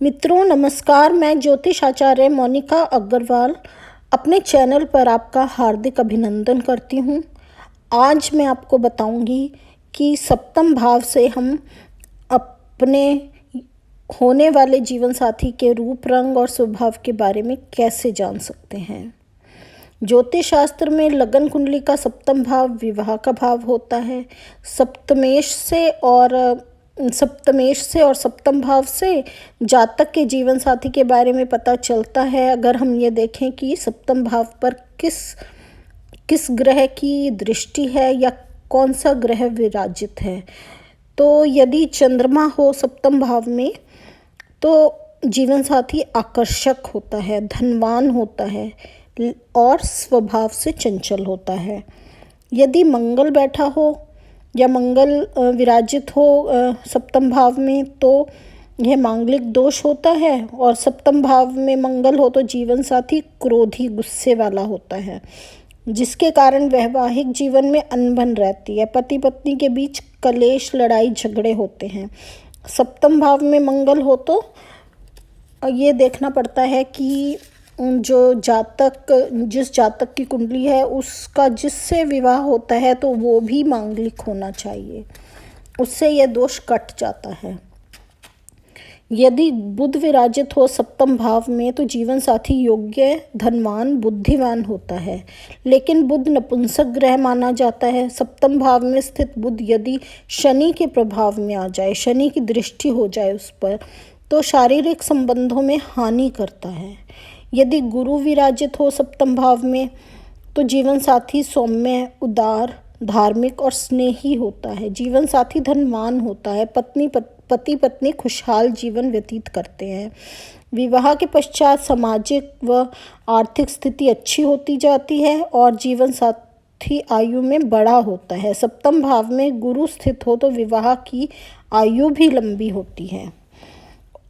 मित्रों नमस्कार, मैं ज्योतिष आचार्य मोनिका अग्रवाल अपने चैनल पर आपका हार्दिक अभिनंदन करती हूँ। आज मैं आपको बताऊंगी कि सप्तम भाव से हम अपने होने वाले जीवन साथी के रूप, रंग और स्वभाव के बारे में कैसे जान सकते हैं। ज्योतिष शास्त्र में लगन कुंडली का सप्तम भाव विवाह का भाव होता है। सप्तमेश से और सप्तम भाव से जातक के जीवन साथी के बारे में पता चलता है। अगर हम ये देखें कि सप्तम भाव पर किस ग्रह की दृष्टि है या कौन सा ग्रह विराजित है, तो यदि चंद्रमा हो सप्तम भाव में तो जीवन साथी आकर्षक होता है, धनवान होता है और स्वभाव से चंचल होता है। यदि मंगल बैठा हो या मंगल विराजित हो सप्तम भाव में तो यह मांगलिक दोष होता है, और सप्तम भाव में मंगल हो तो जीवन साथी क्रोधी, गुस्से वाला होता है, जिसके कारण वैवाहिक जीवन में अनबन रहती है। पति पत्नी के बीच कलेश, लड़ाई झगड़े होते हैं। सप्तम भाव में मंगल हो तो ये देखना पड़ता है कि जिस जातक की कुंडली है उसका जिससे विवाह होता है तो वो भी मांगलिक होना चाहिए, उससे यह दोष कट जाता है। यदि बुध विराजित हो सप्तम भाव में तो जीवन साथी योग्य, धनवान, बुद्धिमान होता है, लेकिन बुध नपुंसक ग्रह माना जाता है। सप्तम भाव में स्थित बुध यदि शनि के प्रभाव में आ जाए, शनि की दृष्टि हो जाए उस पर, तो शारीरिक संबंधों में हानि करता है। यदि गुरु विराजित हो सप्तम भाव में तो जीवन साथी सौम्य, उदार, धार्मिक और स्नेही होता है। जीवन साथी धनवान होता है। पति पत्नी खुशहाल जीवन व्यतीत करते हैं। विवाह के पश्चात सामाजिक व आर्थिक स्थिति अच्छी होती जाती है और जीवन साथी आयु में बड़ा होता है। सप्तम भाव में गुरु स्थित हो तो विवाह की आयु भी लंबी होती है,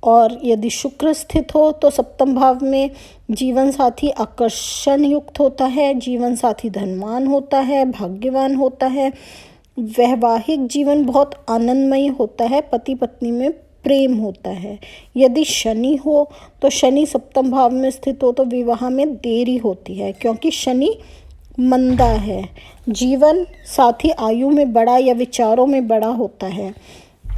और यदि शुक्र स्थित हो तो सप्तम भाव में जीवन साथी आकर्षण युक्त होता है, जीवन साथी धनवान होता है, भाग्यवान होता है, वैवाहिक जीवन बहुत आनंदमय होता है, पति पत्नी में प्रेम होता है। यदि शनि हो तो शनि सप्तम भाव में स्थित हो तो विवाह में देरी होती है, क्योंकि शनि मंदा है। जीवन साथी आयु में बड़ा या विचारों में बड़ा होता है।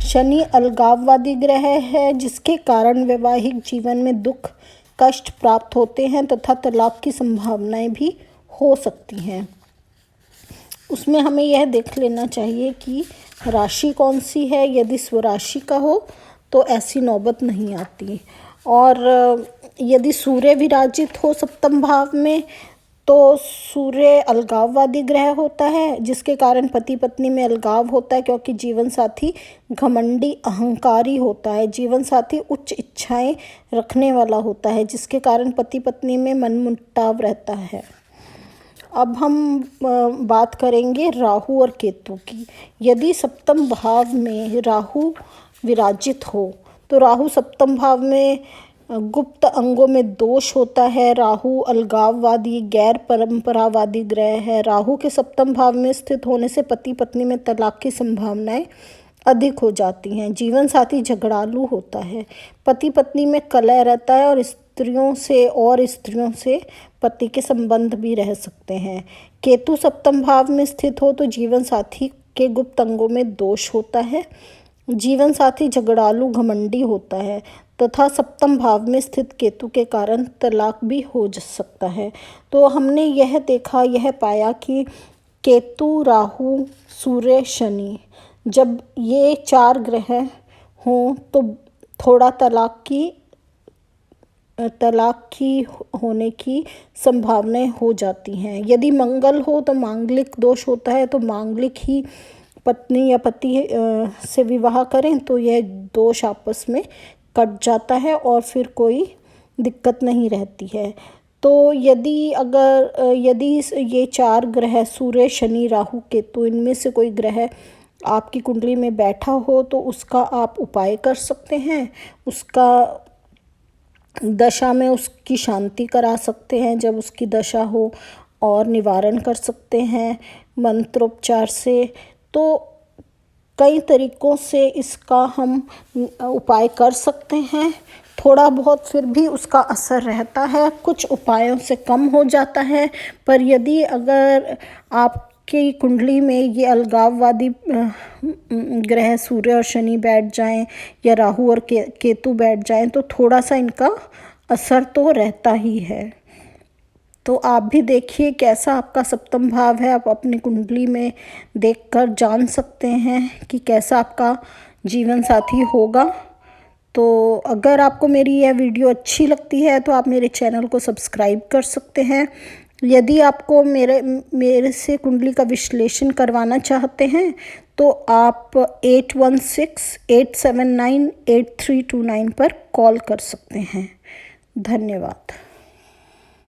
शनि अलगाववादी ग्रह है, जिसके कारण वैवाहिक जीवन में दुख, कष्ट प्राप्त होते हैं तथा तलाक की संभावनाएं भी हो सकती हैं। उसमें हमें यह देख लेना चाहिए कि राशि कौन सी है। यदि स्वराशि का हो तो ऐसी नौबत नहीं आती, और यदि सूर्य विराजित हो सप्तम भाव में तो सूर्य अलगाववादी ग्रह होता है, जिसके कारण पति पत्नी में अलगाव होता है, क्योंकि जीवन साथी घमंडी, अहंकारी होता है। जीवन साथी उच्च इच्छाएं रखने वाला होता है, जिसके कारण पति पत्नी में मनमुटाव रहता है। अब हम बात करेंगे राहु और केतु की। यदि सप्तम भाव में राहु विराजित हो तो राहु सप्तम भाव में गुप्त अंगों में दोष होता है। राहु अलगाववादी, गैर परंपरावादी ग्रह है। राहु के सप्तम भाव में स्थित होने से पति पत्नी में तलाक की संभावनाएं अधिक हो जाती हैं। जीवन साथी झगड़ालू होता है। पति पत्नी में कलह रहता है, और स्त्रियों से पति के संबंध भी रह सकते हैं। केतु सप्तम भाव में स्थित हो तो जीवन साथी के गुप्त अंगों में दोष होता है। जीवन साथी झगड़ालू, घमंडी होता है तथा सप्तम भाव में स्थित केतु के कारण तलाक भी हो सकता है। तो हमने यह पाया कि केतु, राहु, सूर्य, शनि, जब ये 4 ग्रह हों तो थोड़ा तलाक की होने की संभावनाएं हो जाती हैं। यदि मंगल हो तो मांगलिक दोष होता है, तो मांगलिक ही पत्नी या पति से विवाह करें तो यह दोष आपस में कट जाता है और फिर कोई दिक्कत नहीं रहती है। तो यदि ये 4 ग्रह सूर्य, शनि, राहु, केतु, इनमें से कोई ग्रह आपकी कुंडली में बैठा हो तो उसका आप उपाय कर सकते हैं। उसका दशा में उसकी शांति करा सकते हैं जब उसकी दशा हो, और निवारण कर सकते हैं मंत्रोपचार से। तो कई तरीकों से इसका हम उपाय कर सकते हैं। थोड़ा बहुत फिर भी उसका असर रहता है, कुछ उपायों से कम हो जाता है। पर यदि अगर आपकी कुंडली में ये अलगाववादी ग्रह सूर्य और शनि बैठ जाएं या राहु और केतु बैठ जाएं तो थोड़ा सा इनका असर तो रहता ही है। तो आप भी देखिए कैसा आपका सप्तम भाव है। आप अपनी कुंडली में देखकर जान सकते हैं कि कैसा आपका जीवन साथी होगा। तो अगर आपको मेरी यह वीडियो अच्छी लगती है तो आप मेरे चैनल को सब्सक्राइब कर सकते हैं। यदि आपको मेरे से कुंडली का विश्लेषण करवाना चाहते हैं तो आप 8168798329 पर कॉल कर सकते हैं। धन्यवाद।